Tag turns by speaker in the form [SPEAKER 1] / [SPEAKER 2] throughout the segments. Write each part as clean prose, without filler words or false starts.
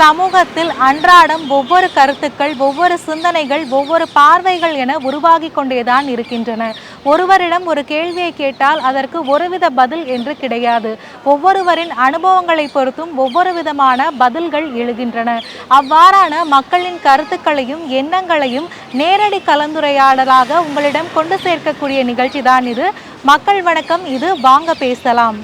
[SPEAKER 1] சமூகத்தில் அன்றாடம் ஒவ்வொரு கருத்துக்கள், ஒவ்வொரு சிந்தனைகள், ஒவ்வொரு பார்வைகள் என உருவாகி கொண்டேதான் இருக்கின்றன. ஒருவரிடம் ஒரு கேள்வியை கேட்டால் அதற்கு ஒருவித பதில் என்று கிடையாது. ஒவ்வொருவரின் அனுபவங்களை பொறுத்தும் ஒவ்வொரு விதமான பதில்கள் எழுகின்றன. அவ்வாறான மக்களின் கருத்துக்களையும் எண்ணங்களையும் நேரடி கலந்துரையாடலாக உங்களிடம் கொண்டு சேர்க்கக்கூடிய நிகழ்ச்சி தான் இது. மக்கள் வணக்கம், இது வாங்க பேசலாம்.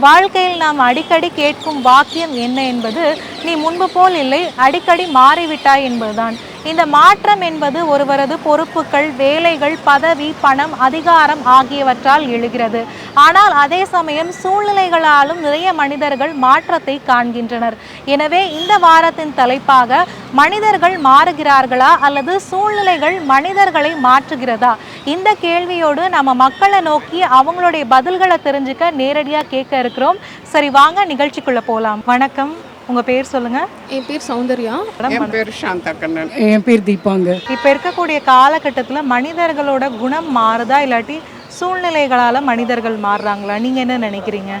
[SPEAKER 1] வாழ்க்கையில் நாம் அடிக்கடி கேட்கும் வாக்கியம் என்ன என்பது, நீ முன்பு போல் இல்லை, அடிக்கடி மாறிவிட்டாய் என்பதுதான். இந்த மாற்றம் என்பது ஒருவரது பொறுப்புகள், வேலைகள், பதவி, பணம், அதிகாரம் ஆகியவற்றால் எழுகிறது. ஆனால் அதே சமயம் சூழ்நிலைகளாலும் நிறைய மனிதர்கள் மாற்றத்தை காண்கின்றனர். எனவே இந்த வாரத்தின் தலைப்பாக, மனிதர்கள் மாறுகிறார்களா அல்லது சூழ்நிலைகள் மனிதர்களை மாற்றுகிறதா? இந்த கேள்வியோடு நம்ம மக்களை நோக்கி அவங்களுடைய பதில்களை தெரிஞ்சுக்க நேரடியாக கேட்க இருக்கிறோம். சரி, வாங்க நிகழ்ச்சிக்குள்ள போகலாம். வணக்கம், உங்க பேர் சொல்லுங்க.
[SPEAKER 2] என் பேர் சௌந்தர்யா.
[SPEAKER 3] என் பேர் சாந்தா கண்ணன்.
[SPEAKER 4] என் பேர் தீபாங்க.
[SPEAKER 1] இப்போ இருக்கக்கூடிய காலகட்டத்தில் மனிதர்களோட குணம் மாறுதா இல்லாட்டி சூழ்நிலைகளால் மனிதர்கள் மாறுறாங்களா? நீங்கள் என்ன நினைக்கிறீங்க?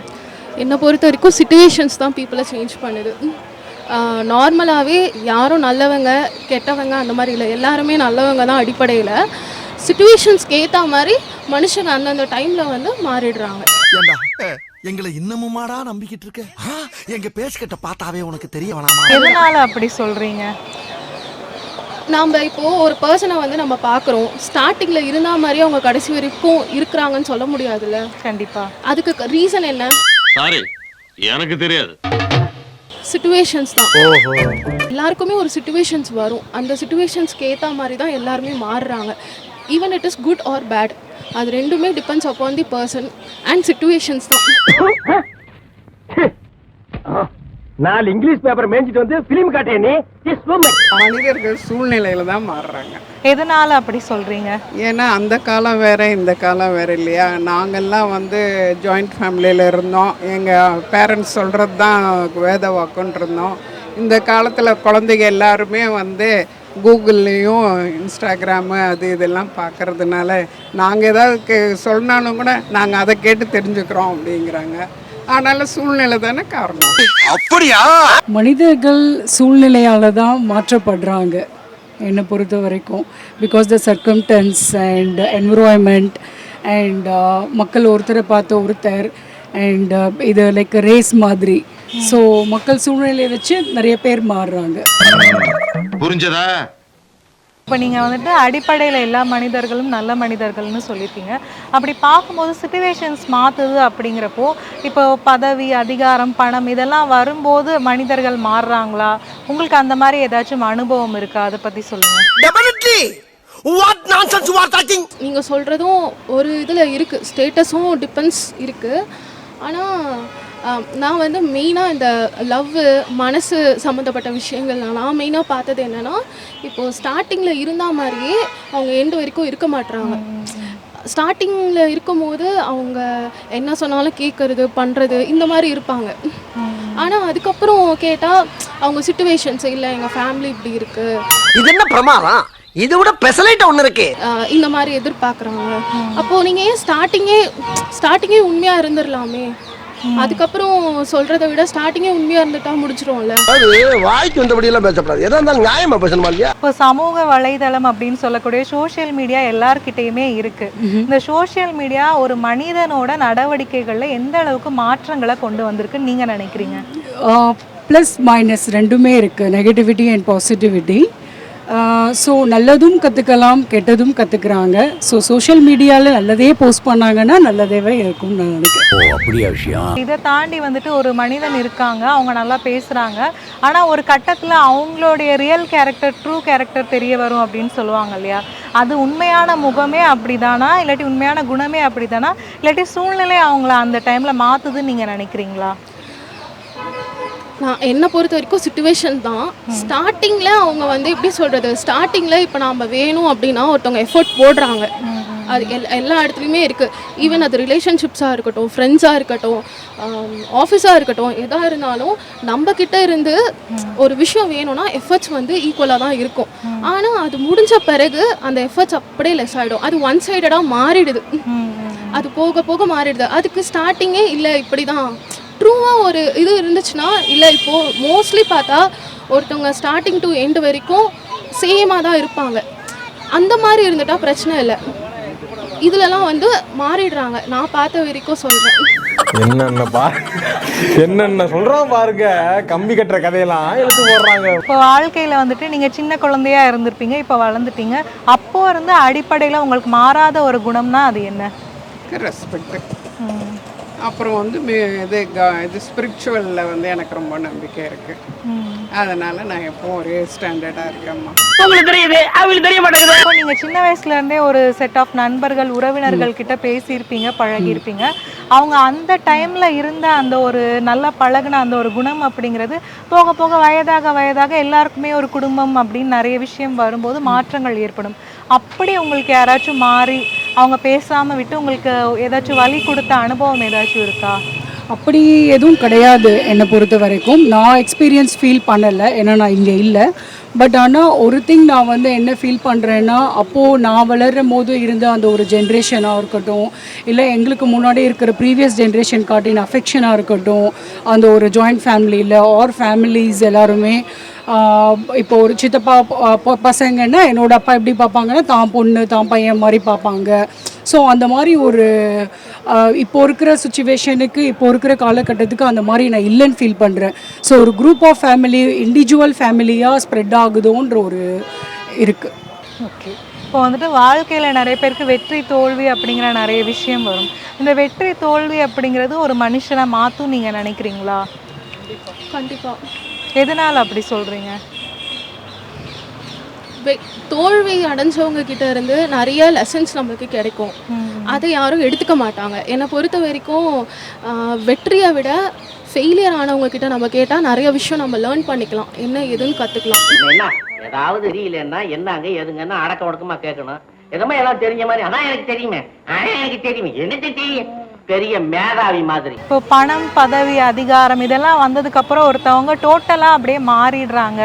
[SPEAKER 2] என்னை பொறுத்த வரைக்கும் சிச்சுவேஷன்ஸ் தான் பீப்புளை சேஞ்ச் பண்ணுது. நார்மலாகவே யாரும் நல்லவங்க கெட்டவங்க அந்த மாதிரி இல்லை, எல்லாருமே நல்லவங்க தான். அடிப்படையில் சிச்சுவேஷன்ஸ்க்கு ஏற்ற மாதிரி மனுஷங்க அந்தந்த டைமில் வந்து மாறிடுறாங்க.
[SPEAKER 5] எங்களை இன்னமுமாடா நம்பிக்கிட்டு இருக்க? எங்க பேசிக்கிட்ட பார்த்தாவே உனக்கு தெரிய வேணாமா?
[SPEAKER 1] எதனால அப்படி சொல்றீங்க?
[SPEAKER 2] நாம் இப்போது ஒரு பர்சனை வந்து நம்ம பார்க்குறோம், ஸ்டார்டிங்கில் இருந்த மாதிரி அவங்க கடைசி வரைக்கும் இருக்கிறாங்கன்னு சொல்ல முடியாதுல்ல.
[SPEAKER 1] கண்டிப்பா.
[SPEAKER 2] அதுக்கு ரீசன் என்ன?
[SPEAKER 6] சாரி, எனக்கு தெரியாது.
[SPEAKER 2] சிச்சுவேஷன்ஸ் தான். எல்லாருக்குமே ஒரு சிச்சுவேஷன்ஸ் வரும். அந்த சிச்சுவேஷன்ஸ்க்கு ஏற்ற மாதிரி தான் எல்லாருமே மாறுறாங்க. Even it is good or bad, அது ரெண்டுமே depends upon the person and situations தான்.
[SPEAKER 7] நாலு இங்கிலீஷ் பேப்பர் மேய்ஞ்சிட்டு வந்து ஃபிலிம் காட்டே நீ.
[SPEAKER 3] மனிதர்கள் சூழ்நிலையில தான் மாறுறாங்க.
[SPEAKER 1] எதனால அப்படி சொல்றீங்க?
[SPEAKER 3] ஏன்னா அந்த காலம் வேற, இந்த காலம் வேற இல்லையா? நாங்கள்லாம் வந்து ஜாயிண்ட் ஃபேமிலியில் இருந்தோம். எங்கள் பேரண்ட்ஸ் சொல்கிறது தான் வேத வாக்குன்னு இருந்தோம். இந்த காலத்தில் குழந்தைங்க எல்லாருமே வந்து கூகுள்லேயும் இன்ஸ்டாகிராமு அது இதெல்லாம் பார்க்கறதுனால நாங்கள் ஏதாவது சொன்னாலும் கூட நாங்கள் அதை கேட்டு தெரிஞ்சுக்கிறோம் அப்படிங்கிறாங்க. ஆனாலும் சூழ்நிலை தானே காரணம்.
[SPEAKER 5] அப்படியா?
[SPEAKER 4] மனிதர்கள் சூழ்நிலையால் தான் மாற்றப்படுறாங்க என்னை பொறுத்த வரைக்கும். Because the circumstance and environment and மக்கள் ஒருத்தரை பார்த்த ஒருத்தர் அண்ட் இது லைக் ரேஸ் மாதிரி. ஸோ மக்கள் சூழ்நிலையை வச்சு நிறைய பேர் மாறுறாங்க.
[SPEAKER 6] புரிஞ்சதா?
[SPEAKER 1] இப்போ நீங்கள் வந்துட்டு அடிப்படையில் எல்லா மனிதர்களும் நல்ல மனிதர்கள்னு சொல்லியிருக்கீங்க. அப்படி பார்க்கும்போது சிச்சுவேஷன்ஸ் மாற்றுது அப்படிங்கிறப்போ, இப்போ பதவி, அதிகாரம், பணம் இதெல்லாம் வரும்போது மனிதர்கள் மாறுறாங்களா? உங்களுக்கு அந்த மாதிரி ஏதாச்சும் அனுபவம் இருக்கா? அதை பற்றி சொல்லுங்கள்.
[SPEAKER 2] நீங்கள் சொல்கிறதும் ஒரு இதில் இருக்குது, ஸ்டேட்டஸும் டிபெண்ட்ஸ் இருக்குது. ஆனால் நான் வந்து மெயினாக இந்த லவ், மனசு சம்மந்தப்பட்ட விஷயங்கள் நான் மெயினாக பார்த்தது என்னென்னா, இப்போது ஸ்டார்டிங்கில் இருந்த மாதிரியே அவங்க எண்டு வரைக்கும் இருக்க மாட்டுறாங்க. ஸ்டார்டிங்கில் இருக்கும்போது அவங்க என்ன சொன்னாலும் கேட்குறது, பண்ணுறது இந்த மாதிரி இருப்பாங்க. ஆனால் அதுக்கப்புறம் கேட்டால் அவங்க சிச்சுவேஷன்ஸ் இல்லை, எங்கள் ஃபேமிலி இப்படி இருக்குது,
[SPEAKER 7] இது என்ன பிரமாதம், இது விட பெசலைட் ஒன்று இருக்கு,
[SPEAKER 2] இந்த மாதிரி எதிர்பார்க்குறாங்க. அப்போது நீங்கள் ஏன் ஸ்டார்டிங்கே உண்மையாக இருந்துடலாமே? அதுக்கப்புறம் சொல்றதை விட ஸ்டார்டிங்கே உண்மையா இருந்துட்டா முடிச்சிருவோம்ல.
[SPEAKER 7] அது வாய்க்கு வந்தபடி எல்லாம் பேசக்கூடாது, எதா இருந்தாலும் நியாயமா பேசணுமா இல்லையா?
[SPEAKER 1] இப்போ சமூக வலைதளம் அப்படின்னு சொல்லக்கூடிய சோஷியல் மீடியா எல்லார்கிட்டயுமே இருக்கு. இந்த சோஷியல் மீடியா ஒரு மனிதனோட நடவடிக்கைகள்ல எந்த அளவுக்கு மாற்றங்களை கொண்டு வந்திருக்குன்னு நீங்க நினைக்கிறீங்க?
[SPEAKER 4] ப்ளஸ் மைனஸ் ரெண்டுமே இருக்குது, நெகட்டிவிட்டி அண்ட் பாசிட்டிவிட்டி. ஸோ நல்லதும் கற்றுக்கலாம், கெட்டதும் கற்றுக்குறாங்க. ஸோ சோஷியல் மீடியாவில் நல்லதே போஸ்ட் பண்ணாங்கன்னா நல்லதேவே இருக்கும்னு நான் நினைக்கிறேன்.
[SPEAKER 1] இதை தாண்டி வந்துட்டு ஒரு மனிதன் இருக்காங்க, அவங்க நல்லா பேசுகிறாங்க, ஆனால் ஒரு கட்டத்தில் அவங்களுடைய ரியல் கேரக்டர், ட்ரூ கேரக்டர் தெரிய வரும் அப்படின்னு சொல்லுவாங்க இல்லையா? அது உண்மையான முகமே அப்படி தானா, இல்லாட்டி உண்மையான குணமே அப்படி தானா, இல்லாட்டி சூழ்நிலை அவங்கள அந்த டைமில் மாற்றுதுன்னு நீங்கள் நினைக்கிறீங்களா?
[SPEAKER 2] நான் என்னை பொறுத்த வரைக்கும் சிச்சுவேஷன் தான். ஸ்டார்டிங்கில் அவங்க வந்து எப்படி சொல்கிறது, ஸ்டார்டிங்கில் இப்போ நாம் வேணும் அப்படின்னா ஒருத்தவங்க எஃபர்ட் போடுறாங்க. அது எல்லா இடத்துலையுமே இருக்குது. ஈவன் அது ரிலேஷன்ஷிப்ஸாக இருக்கட்டும், ஃப்ரெண்ட்ஸாக இருக்கட்டும், ஆஃபீஸாக இருக்கட்டும், எதாக இருந்தாலும் நம்மக்கிட்ட இருந்து ஒரு விஷயம் வேணும்னா எஃபர்ட்ஸ் வந்து ஈக்குவலாக தான் இருக்கும். ஆனால் அது முடிஞ்ச பிறகு அந்த எஃபர்ட்ஸ் அப்படியே லெஸ் ஆகிடும். அது ஒன் சைடடாக மாறிடுது, அது போக போக மாறிடுது. அதுக்கு ஸ்டார்டிங்கே இல்லை இப்படி தான் ட்ரூவாக ஒரு இது இருந்துச்சுன்னா இல்லை. இப்போது மோஸ்ட்லி பார்த்தா ஒருத்தவங்க ஸ்டார்டிங் டு எண்டு வரைக்கும் சேமாக தான் இருப்பாங்க. அந்த மாதிரி இருந்துட்டால் பிரச்சனை இல்லை. இதுலலாம் வந்து மாறிடுறாங்க. நான் பார்த்த வரைக்கும் சொல்கிறேன்.
[SPEAKER 8] என்னென்ன சொல்றான் பாருங்க, கம்பி கட்டுற கதையெல்லாம் எழுத்து போடுறாங்க.
[SPEAKER 1] இப்போ வாழ்க்கையில் வந்துட்டு நீங்கள் சின்ன குழந்தையா இருந்திருப்பீங்க, இப்போ வளர்ந்துட்டீங்க. அப்போ இருந்து அடிப்படையில் உங்களுக்கு மாறாத ஒரு குணம்னா அது என்ன?
[SPEAKER 3] ரெஸ்பெக்ட். அப்புறம் வந்து இது ஸ்பிரிச்சுவலில் வந்து எனக்கு ரொம்ப நம்பிக்கை இருக்குது. அதனால் நான் எப்பவும் ஒரே ஸ்டாண்டர்டாக இருக்கேம்மா.
[SPEAKER 7] உங்களுக்கு தெரியுது, அவங்களுக்கு தெரிய மாட்டேங்குது.
[SPEAKER 1] இப்போ நீங்கள் சின்ன வயசுலேருந்தே ஒரு செட் ஆஃப் நண்பர்கள் உறவினர்கள் கிட்ட பேசியிருப்பீங்க, பழகியிருப்பீங்க. அவங்க அந்த டைமில் இருந்த அந்த ஒரு நல்லா பழகின அந்த ஒரு குணம் அப்படிங்கிறது போக போக வயதாக எல்லாருக்குமே ஒரு குடும்பம் அப்படின்னு நிறைய விஷயம் வரும்போது மாற்றங்கள் ஏற்படும். அப்படி உங்களுக்கு யாராச்சும் மாறி அவங்க பேசாமல் விட்டு உங்களுக்கு ஏதாச்சும் வழி கொடுத்த அனுபவம் ஏதாச்சும் இருக்கா?
[SPEAKER 4] அப்படி எதுவும் கிடையாது என்னை பொறுத்த வரைக்கும். நான் எக்ஸ்பீரியன்ஸ் ஃபீல் பண்ணலை, ஏன்னா நான் இங்கே இல்லை. பட் ஆனால் ஒரு திங் நான் வந்து என்ன ஃபீல் பண்ணுறேன்னா, அப்போது நான் வளரும் போது இருந்த அந்த ஒரு ஜென்ரேஷனாக இருக்கட்டும், இல்லை எங்களுக்கு முன்னாடி இருக்கிற ப்ரீவியஸ் ஜென்ரேஷன் காட்டின அஃபெக்ஷனாக இருக்கட்டும், அந்த ஒரு ஜாயிண்ட் ஃபேமிலியில் ஆர் ஃபேமிலிஸ் எல்லாருமே இப்போ ஒரு சித்தப்பா பசங்கன்னா என்னோட அப்பா எப்படி பார்ப்பாங்கன்னா தான் பொண்ணு தான் பையன் மாதிரி பார்ப்பாங்க. ஸோ அந்த மாதிரி ஒரு இப்போ இருக்கிற சுச்சுவேஷனுக்கு இப்போ இருக்கிற காலகட்டத்துக்கு அந்த மாதிரி நான் இல்லைன்னு ஃபீல் பண்ணுறேன். ஸோ ஒரு குரூப் ஆஃப் ஃபேமிலி இண்டிவிஜுவல் ஃபேமிலியாக ஸ்ப்ரெட் ஆகுதோன்ற ஒரு இருக்குது.
[SPEAKER 1] ஓகே. இப்போ வந்துட்டு வாழ்க்கையில் நிறைய பேருக்கு வெற்றி தோல்வி அப்படிங்கிற நிறைய விஷயம் வரும். இந்த வெற்றி தோல்வி அப்படிங்கிறது ஒரு மனுஷனை மாற்றும் நீங்கள் நினைக்கிறீங்களா?
[SPEAKER 2] கண்டிப்பாக.
[SPEAKER 1] எதனால் அப்படி சொல்கிறீங்க?
[SPEAKER 2] தோல்வி அடைஞ்சவங்க கிட்ட இருந்து நிறைய லெசன்ஸ் நம்மளுக்கு கிடைக்கும். அதை யாரும் எடுத்துக்க மாட்டாங்க. என்னை பொறுத்த வரைக்கும் வெற்றியை விட ஃபெயிலியர் ஆனவங்க கிட்ட நம்ம கேட்டால் நிறைய விஷயம் நம்ம லேர்ன் பண்ணிக்கலாம், என்ன எதுன்னு கற்றுக்கலாம்.
[SPEAKER 9] என்ன ஏதாவது தெரியலன்னா என்னங்க எதுங்கன்னா அடக்க ஒடுக்கமா கேட்கணும். எதுவுமே எல்லாம் தெரிஞ்ச மாதிரி ஆனா எனக்கு தெரியுமே, எனக்கு தெரியுமே, எனக்கு தெரியும், பெரிய மேதாவி மாதிரி.
[SPEAKER 1] இப்போ பணம் பதவி அதிகாரம் இதெல்லாம் வந்ததுக்கு அப்புறம் ஒருத்தவங்க டோட்டலா அப்படியே மாறிடுறாங்க.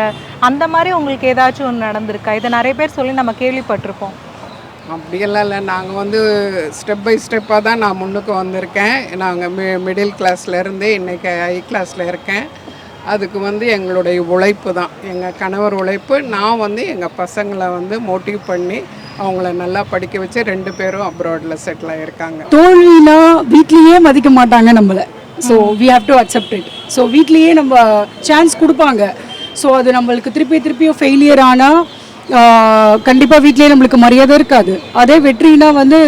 [SPEAKER 1] அந்த மாதிரி உங்களுக்கு ஏதாச்சும் ஒன்று நடந்திருக்கா? இதை நிறைய பேர் சொல்லி நம்ம கேள்விப்பட்டிருப்போம்.
[SPEAKER 3] அப்படியெல்லாம் இல்லை. நாங்கள் வந்து ஸ்டெப் பை ஸ்டெப்பாக தான் நான் முன்னுக்கு வந்திருக்கேன். நாங்கள் மிடில் கிளாஸ்லேருந்து இன்றைக்கி ஹை கிளாஸில் இருக்கேன். அதுக்கு வந்து எங்களுடைய உழைப்பு தான், எங்கள் கணவர் உழைப்பு. நான் வந்து எங்கள் பசங்களை வந்து மோட்டிவ் பண்ணி அவங்கள நல்லா படிக்க வச்சு 2 பேரும் அப்ராடில் செட்டில் ஆகிருக்காங்க.
[SPEAKER 4] தோல்வினா வீட்லேயே மதிக்க மாட்டாங்க நம்மளை. So we have to accept it. So வீட்லேயே நம்ம சான்ஸ் கொடுப்பாங்க. ஸோ அது நம்மளுக்கு திருப்பியும் ஃபெயிலியர் ஆனால் கண்டிப்பாக வீட்லேயே நம்மளுக்கு மரியாதை இருக்காது. அதே வெற்றினா வந்து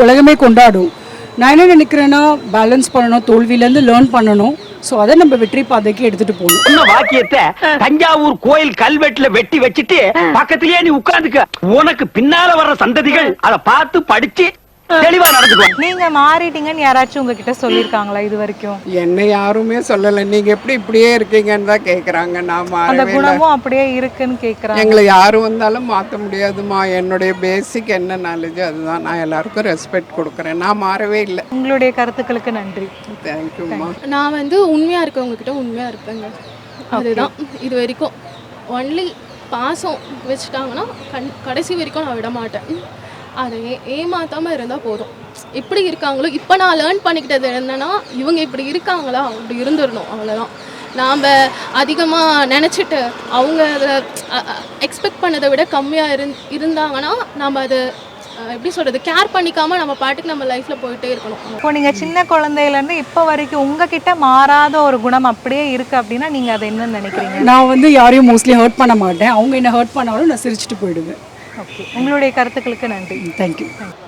[SPEAKER 4] உலகமே கொண்டாடும். நான் என்ன நினைக்கிறேன்னா, பேலன்ஸ் பண்ணணும், தோல்வியிலேருந்து லேர்ன் பண்ணணும். ஸோ அதை நம்ம வெற்றி பாதைக்கு எடுத்துகிட்டு போகணும்.
[SPEAKER 7] இந்த வாக்கியத்தை தஞ்சாவூர் கோயில் கல்வெட்டுல வெட்டி வச்சுட்டு பக்கத்திலேயே நீ உட்கார்ந்துக்க. உனக்கு பின்னால வர்ற சந்ததிகள் அதை பார்த்து படிச்சு தெளிவா நடந்துக்குவாங்க.
[SPEAKER 1] நீங்க மாறிட்டீங்கன்னு யாராச்சும் உங்ககிட்ட சொல்லியிருக்காங்களா இது வரைக்கும்?
[SPEAKER 3] என்னை யாருமே சொல்லலை. நீங்கள் எப்படி இப்படியே இருக்கீங்கன்னு தான் கேட்குறாங்க. நான்
[SPEAKER 1] அந்த
[SPEAKER 3] மாறவே இல்லை.
[SPEAKER 1] குணமும் அப்படியே இருக்குன்னு கேட்குறாங்க.
[SPEAKER 3] எங்களை யார் வந்தாலும் மாற்ற முடியாதுமா. என்னுடைய பேசிக் என்ன நாலேஜ் அதுதான். நான் எல்லாருக்கும் ரெஸ்பெக்ட் கொடுக்குறேன். நான் மாறவே இல்லை.
[SPEAKER 1] உங்களுடைய கருத்துக்களுக்கு நன்றி.
[SPEAKER 3] தேங்க்யூம்மா.
[SPEAKER 2] நான் வந்து உண்மையாக இருக்கவங்க கிட்ட உண்மையாக இருப்பேங்க. அதுதான் இது வரைக்கும். ஒன்லி பாசம் வச்சுட்டாங்கன்னா கடைசி வரைக்கும் நான் விட மாட்டேன். அதை ஏமாத்தாமல் இருந்தால் போதும். எப்படி இருக்காங்களோ இப்போ நான் லேர்ன் பண்ணிக்கிட்டது என்னென்னா, இவங்க இப்படி இருக்காங்களா அப்படி இருந்துடணும், அவ்வளோதான். நாம் அதிகமாக நினச்சிட்டு அவங்க அதில் எக்ஸ்பெக்ட் பண்ணதை விட கம்மியாக இருந்தாங்கன்னா நம்ம அதை எப்படி சொல்கிறது, கேர் பண்ணிக்காமல் நம்ம பாட்டுக்கு நம்ம லைஃப்பில் போயிட்டே இருக்கணும்.
[SPEAKER 1] இப்போ நீங்கள் சின்ன குழந்தையிலேருந்து இப்போ வரைக்கும் உங்ககிட்ட மாறாத ஒரு குணம் அப்படியே இருக்குது அப்படின்னா நீங்கள் அதை என்னன்னு நினைக்கிறீங்க?
[SPEAKER 4] நான் வந்து யாரையும் மோஸ்ட்லி ஹர்ட் பண்ண மாட்டேன். அவங்க என்ன ஹர்ட் பண்ணாலும் நான் சிரிச்சிட்டு போயிடுவேன்.
[SPEAKER 1] ஓகே, உங்களுடைய கருத்துக்களுக்கு நன்றி.
[SPEAKER 4] தேங்க்யூ.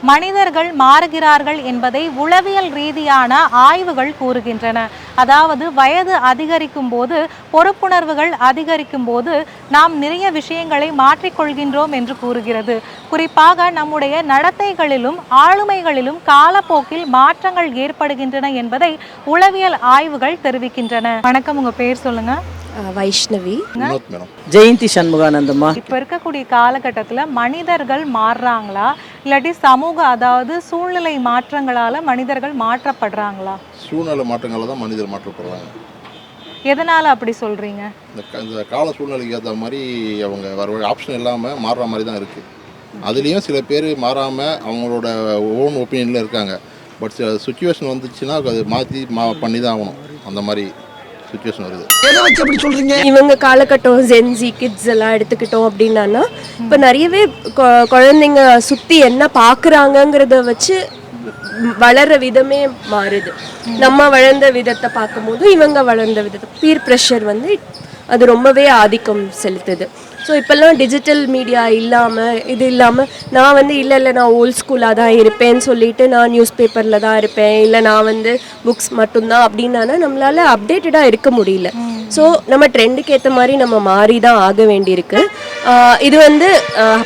[SPEAKER 1] மனிதர்கள் மாறுகிறார்கள் என்பதை உளவியல் ரீதியான ஆய்வுகள் கூறுகின்றன. அதாவது வயது அதிகரிக்கும் போது, பொறுப்புணர்வுகள் அதிகரிக்கும் போது நாம் நிறைய விஷயங்களை மாற்றிக்கொள்கின்றோம் என்று கூறுகிறது. குறிப்பாக நம்முடைய நடத்தைகளிலும் ஆளுமைகளிலும் காலப்போக்கில் மாற்றங்கள் ஏற்படுகின்றன என்பதை உளவியல் ஆய்வுகள் தெரிவிக்கின்றன. வணக்கம், உங்க பேர் சொல்லுங்க.
[SPEAKER 10] வைஷ்ணவி.
[SPEAKER 11] ஜெயந்தி சண்முகானந்தம்மா.
[SPEAKER 1] இப்போ இருக்கக்கூடிய காலகட்டத்தில் மனிதர்கள் மாறுறாங்களா, இல்லாட்டி சமூக அதாவது சூழ்நிலை மாற்றங்களால் மனிதர்கள் மாற்றப்படுறாங்களா?
[SPEAKER 12] சூழ்நிலை மாற்றங்களால் தான் மனிதர் மாற்றப்படுறாங்க.
[SPEAKER 1] எதனால் அப்படி சொல்கிறீங்க?
[SPEAKER 12] இந்த கால சூழ்நிலைக்கு ஏற்ற மாதிரி அவங்க வர ஆப்ஷன் இல்லாமல் மாறுற மாதிரி தான் இருக்குது. அதுலேயும் சில பேர் மாறாமல் அவங்களோட ஓன் ஒப்பீனியனில் இருக்காங்க. பட் சுச்சுவேஷன் வந்துச்சுன்னா அது மாற்றி பண்ணி தான் ஆகணும். அந்த மாதிரி சுச்சுவேஷன் வருது.
[SPEAKER 5] எதை வச்சு எப்படி சொல்றீங்க?
[SPEAKER 10] இவங்க காலகட்டம் ஜென்சி கிட்ஸ் எல்லாம் எடுத்துக்கிட்டோம் அப்படின்னா இப்போ நிறையவே குழந்தைங்க சுற்றி என்ன பார்க்குறாங்கங்கிறத வச்சு வளர்ற விதமே மாறுது. நம்ம வளர்ந்த விதத்தை பார்க்கும்போது இவங்க வளர்ந்த விதத்தை பீர் ப்ரெஷர் வந்து அது ரொம்பவே ஆதிக்கம் செலுத்துது. ஸோ இப்போல்லாம் டிஜிட்டல் மீடியா இல்லாமல் நான் வந்து இல்லை நான் ஓல்ட் ஸ்கூலாக தான் இருப்பேன்னு சொல்லிட்டு நான் நியூஸ் பேப்பரில் தான் இருப்பேன், இல்லை நான் வந்து புக்ஸ் மட்டும்தான் அப்படின்னா நம்மளால் அப்டேட்டடாக இருக்க முடியல. ஸோ நம்ம ட்ரெண்டுக்கு ஏற்ற மாதிரி நம்ம மாறி தான் ஆக வேண்டியிருக்கு. இது வந்து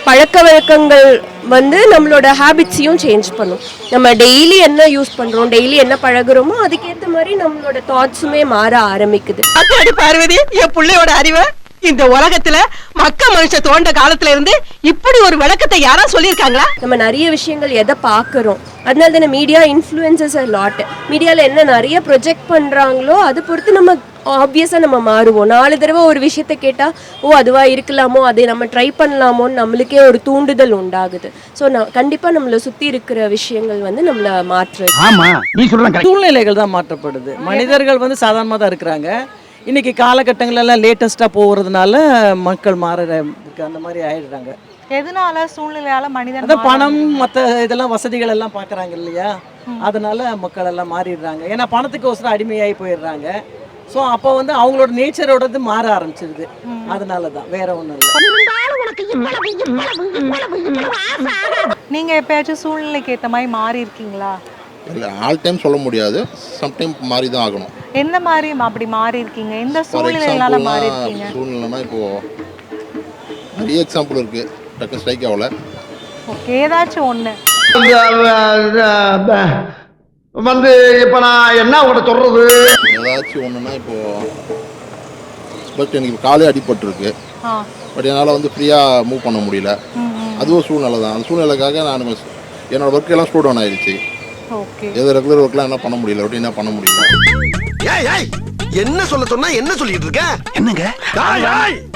[SPEAKER 10] பழக்க வழக்கங்கள் வந்து நம்மளோட ஹேபிட்ஸையும் சேஞ்ச் பண்ணும். நம்ம டெய்லி என்ன யூஸ் பண்ணுறோம், டெய்லி என்ன பழகுறோமோ அதுக்கேற்ற மாதிரி நம்மளோட தாட்ஸுமே மாற ஆரம்பிக்குது.
[SPEAKER 7] அடி பார்வதி, என் பிள்ளையோட அறிவை இந்த உலகத்துல மக்க மனுஷ தோண்ட காலத்துல இருந்து இப்படி ஒரு விளக்கத்தை யாரா சொல்லியிருக்காங்களா?
[SPEAKER 10] நம்ம நிறைய விஷயங்கள் எதை பார்க்குறோம், அதனால தானே மீடியா இன்ஃப்ளூயன்சஸ் அ லாட். மீடியாவில் என்ன நிறைய ப்ரொஜெக்ட் பண்ணுறாங்களோ அதை பொறுத்து நம்ம ஆப்வியஸாக நம்ம மாறுவோம். 4 தடவை ஒரு விஷயத்த கேட்டால் ஓ அதுவாக இருக்கலாமோ, அதை நம்ம ட்ரை பண்ணலாமோன்னு நம்மளுக்கே ஒரு தூண்டுதல் உண்டாகுது. ஸோ கண்டிப்பாக நம்மளை சுற்றி இருக்கிற விஷயங்கள் வந்து நம்மளை மாற்றுறது.
[SPEAKER 7] ஆமா, நீ சொல்ற
[SPEAKER 11] சூழ்நிலைகள் தான் மாற்றப்படுது. மனிதர்கள் வந்து சாதாரணமாக தான் இருக்கிறாங்க. இன்னைக்கு காலகட்டங்களெல்லாம் லேட்டஸ்ட்டாக போகிறதுனால மக்கள் மாறுறதுக்கு அந்த மாதிரி ஆயிடுறாங்க.
[SPEAKER 1] எதனால சூழ்நிலையால மனிதன்
[SPEAKER 11] அதான் பணம் மற்ற இதெல்லாம் வசதிகள் எல்லாம் பார்க்குறாங்க இல்லையா, அதனால மக்கள் எல்லாம் மாறிடுறாங்க. ஏன்னா பணத்துக்கு ஒசரம் அடிமையாகி போயிடுறாங்க. ஸோ அப்போ வந்து அவங்களோட நேச்சரோடது மாற ஆரம்பிச்சிருது. அதனால தான், வேற ஒன்றும் இல்லை.
[SPEAKER 1] நீங்க எப்பயாச்சும் சூழ்நிலைக்கு ஏற்ற மாதிரி மாறி இருக்கீங்களா?
[SPEAKER 12] இல்லை, ஆல் டைம் சொல்ல முடியாது, சம்டைம் மாறி தான் ஆகணும்.
[SPEAKER 1] எந்த மாதிரி அப்படி மாறி இருக்கீங்க? எந்த சூழ்நிலையால மாறி இருக்கீங்க?
[SPEAKER 12] சூழ்நிலைனா இப்போது நிறைய எக்ஸாம்பிள் இருக்குது, டக்கு ஸ்ட்ரைக் ஆகல.
[SPEAKER 1] ஓகே, ஏதாச்சும் ஒன்று
[SPEAKER 5] வந்து இப்போ நான் என்ன உங்கள்கிட்ட சொல்றது?
[SPEAKER 12] ஏதாச்சும் ஒன்றுனா இப்போது பட் எனக்கு காலே அடிபட்டுருக்கு. பட் என்னால் வந்து ஃப்ரீயாக மூவ் பண்ண முடியல. அதுவும் சூழ்நிலை தான். அந்த சூழ்நிலைக்காக நான் என்னோடய ஒர்க் எல்லாம் ஸ்லோ டவுன் ஆயிடுச்சு. எது ரெகுலர் ஒர்க்லாம் என்ன பண்ண முடியல, ரொட்டீனாக பண்ண முடியல.
[SPEAKER 5] என்ன சொல்ல சொன்னா என்ன சொல்லிட்டு இருக்க? என்னங்க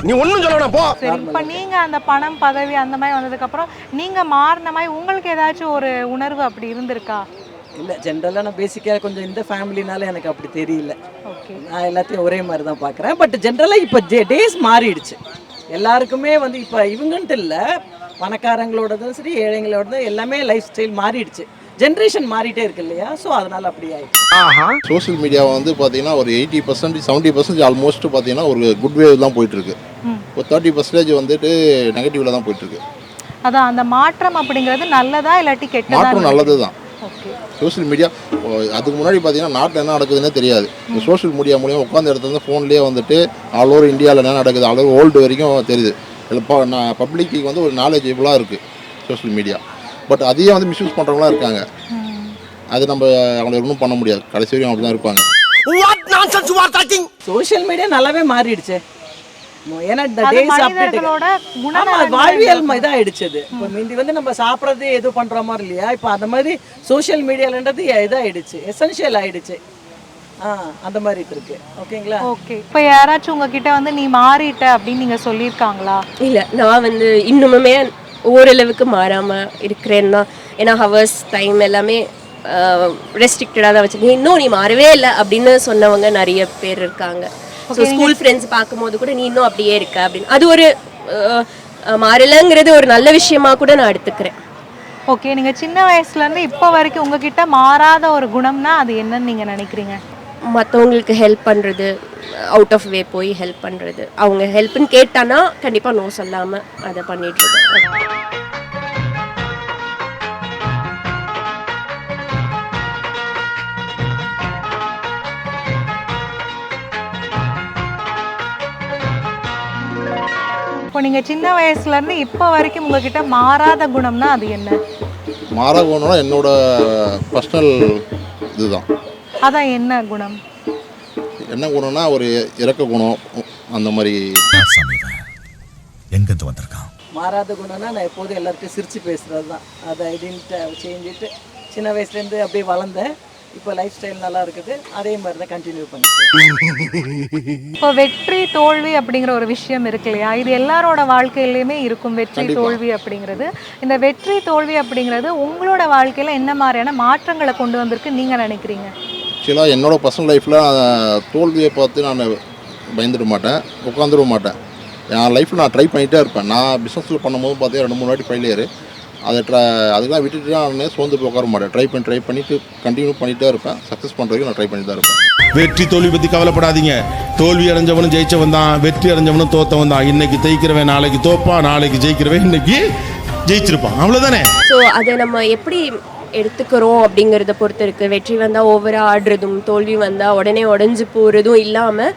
[SPEAKER 5] நீ ஒன்னும் சொல்ல போ.
[SPEAKER 1] சரி, இப்ப நீங்க அந்த பணம் பதவி அந்த மாதிரி வந்ததுக்கு அப்புறம் நீங்க மாறின மாதிரி உங்களுக்கு ஏதாச்சும் ஒரு உணர்வு அப்படி இருந்திருக்கா?
[SPEAKER 11] இல்லை, ஜென்ரலாக நான் பேசிக்காக கொஞ்சம் இந்த ஃபேமிலினால எனக்கு அப்படி தெரியல.
[SPEAKER 1] ஓகே,
[SPEAKER 11] நான் எல்லாத்தையும் ஒரே மாதிரி தான் பார்க்குறேன். பட் ஜென்ரலாக இப்போ டேஸ் மாறிடுச்சு. எல்லாருக்குமே வந்து இப்போ இவங்கன்ட்டு இல்லை, பணக்காரங்களோடதும் சரி ஏழைங்களோடதும் எல்லாமே லைஃப் ஸ்டைல் மாறிடுச்சு. ஜென்ரேஷன் மாறிட்டே இருக்கு இல்லையா, ஸோ அதனால் அப்படி ஆயிடுச்சு.
[SPEAKER 12] சோஷியல் மீடியாவை வந்து பார்த்தீங்கன்னா ஒரு 80% 70% ஆல்மோஸ்ட் பார்த்தீங்கன்னா ஒரு குட் வேவ் தான் போயிட்டுருக்கு. ஒரு 30% வந்துட்டு நெகட்டிவில் தான் போயிட்டுருக்கு.
[SPEAKER 1] அதான் அந்த மாற்றம் அப்படிங்கிறது நல்லதா இல்லாட்டி கெட்டதா?
[SPEAKER 12] மாற்றம் நல்லது தான். சோஷியல் மீடியா அதுக்கு முன்னாடி பார்த்தீங்கன்னா நாட்டில் என்ன நடக்குதுன்னே தெரியாது. சோஷியல் மீடியா மூலியமாக உட்காந்து இடத்துல ஃபோன்லேயே வந்துட்டு ஆல் ஓவர் இந்தியாவில் என்ன நடக்குது, ஆல் ஓவர் வேர்ல்டு வரைக்கும் தெரியுது. இதில் நான் பப்ளிக்கு வந்து ஒரு நாலேஜபிளாக இருக்குது சோஷியல் மீடியா. பட் அதையே வந்து மிஸ்யூஸ் பண்ணுறவங்களாம் இருக்காங்க. அது நம்ம அவங்களை ஒன்றும் பண்ண முடியாது, கடைசி வரையும் அப்படி தான் இருப்பாங்க.
[SPEAKER 11] சோஷியல் மீடியா நல்லாவே மாறிடுச்சு. ஏன்னா வாழ்வியல் இதாகிடுச்சு. இப்போ முந்தி வந்து நம்ம சாப்பிட்றது எது பண்ணுற மாதிரி இல்லையா, இப்போ அந்த மாதிரி சோஷியல் மீடியாலன்றது இதாகிடுச்சு, எசென்ஷியல் ஆகிடுச்சு. அந்த மாதிரி இருக்கு. ஓகேங்களா?
[SPEAKER 1] ஓகே, இப்போ யாராச்சும் உங்ககிட்ட வந்து நீ மாறிட்ட அப்படின்னு நீங்கள் சொல்லியிருக்காங்களா?
[SPEAKER 10] இல்லை, நான் வந்து இன்னுமே ஓரளவுக்கு மாறாமல் இருக்கிறேன்னா, ஏன்னா ஹவர்ஸ் டைம் எல்லாமே ரெஸ்ட்ரிக்டடாக தான் வச்சுருக்கேன். இன்னும் நீ மாறவே இல்லை அப்படின்னு சொன்னவங்க நிறைய பேர் இருக்காங்க. ஸோ ஸ்கூல் ஃப்ரெண்ட்ஸ் பார்க்கும்போது கூட நீ இன்னும் அப்படியே இருக்க அப்படின்னு, அது ஒரு மாறலைங்கிறது ஒரு நல்ல விஷயமா கூட நான் எடுத்துக்கிறேன்.
[SPEAKER 1] ஓகே, நீங்கள் சின்ன வயசுலேருந்து இப்போ வரைக்கும் உங்ககிட்ட மாறாத ஒரு குணம்னா அது என்னன்னு நீங்கள் நினைக்கிறீங்க?
[SPEAKER 10] மற்றவங்களுக்கு ஹெல்ப் பண்ணுறது, அவுட் ஆஃப் வே போய் ஹெல்ப் பண்ணுறது. அவங்க ஹெல்ப்னு கேட்டானா கண்டிப்பாக நோ சொல்லாமல் அதை பண்ணிட்டுருக்கேன்.
[SPEAKER 1] இப்போ நீங்கள் சின்ன வயசுலேருந்து இப்போ வரைக்கும் உங்ககிட்ட மாறாத குணம்னா அது என்ன?
[SPEAKER 12] மாறாத குணம்னா என்னோட பர்சனல் இதுதான்.
[SPEAKER 1] அதான் என்ன குணம்?
[SPEAKER 12] என்ன குணம்னா ஒரு இறக்க குணம் அந்த மாதிரி.
[SPEAKER 5] எங்கிருந்து வந்திருக்கான்?
[SPEAKER 11] மாறாத குணம்னா நான் எப்போதும் எல்லாருக்கும் சிரித்து பேசுகிறது தான். அதை ஐடென்டிட்டி செஞ்சுட்டு சின்ன வயசுலேருந்து அப்படியே வளர்ந்தேன். இப்போ லைஃப் ஸ்டைல் நல்லா இருக்குது, அதே மாதிரி தான் கண்டினியூ பண்ணிக்கிறேன்.
[SPEAKER 1] இப்போ வெற்றி தோல்வி அப்படிங்கிற ஒரு விஷயம் இருக்கு இல்லையா, இது எல்லாரோட வாழ்க்கையிலையுமே இருக்கும். வெற்றி தோல்வி அப்படிங்கிறது, இந்த வெற்றி தோல்வி அப்படிங்கிறது உங்களோட வாழ்க்கையில் என்ன மாதிரியான மாற்றங்களை கொண்டு வந்திருக்கு நீங்கள் நினைக்கிறீங்க?
[SPEAKER 12] ஆக்சுவலாக என்னோட பர்சனல் லைஃப்பில் தோல்வியை பார்த்து நான் பயந்துட மாட்டேன், உட்காந்துட மாட்டேன். என் லைஃப்பில் நான் ட்ரை பண்ணிகிட்டே இருப்பேன். நான் பிஸ்னஸில் பண்ணும்போது பார்த்தீங்கன்னா 2-3 வாட்டி ஃபெயிலியர். அதுக்கெல்லாம் விட்டுட்டு நான் சோர்ந்து போய் உட்கார மாட்டேன். ட்ரை பண்ணிவிட்டு கண்டினியூ பண்ணிகிட்டே இருப்பேன். சக்ஸஸ் பண்ணுறதுக்கு நான் ட்ரை பண்ணி தான் இருப்பேன்.
[SPEAKER 13] வெற்றி தோல்வி பற்றி கவலைப்படாதீங்க. தோல்வி அடைஞ்சவனும் ஜெயிச்சவன் தான், வெற்றி அடைஞ்சவனும் தோத்தவன் தான். இன்னைக்கு ஜெயிக்கிறவன் நாளைக்கு தோப்பான், நாளைக்கு ஜெயிக்கிறவன் இன்னைக்கு ஜெயிச்சிருப்பான். அவ்வளோதானே.
[SPEAKER 10] ஸோ அதை நம்ம எப்படி எடுத்துக்கிறோம் அப்படிங்கிறத பொறுத்து இருக்குது. வெற்றி வந்தால் ஓவராக ஆடுறதும், தோல்வி வந்தால் உடனே உடஞ்சி போகிறதும் இல்லாமல்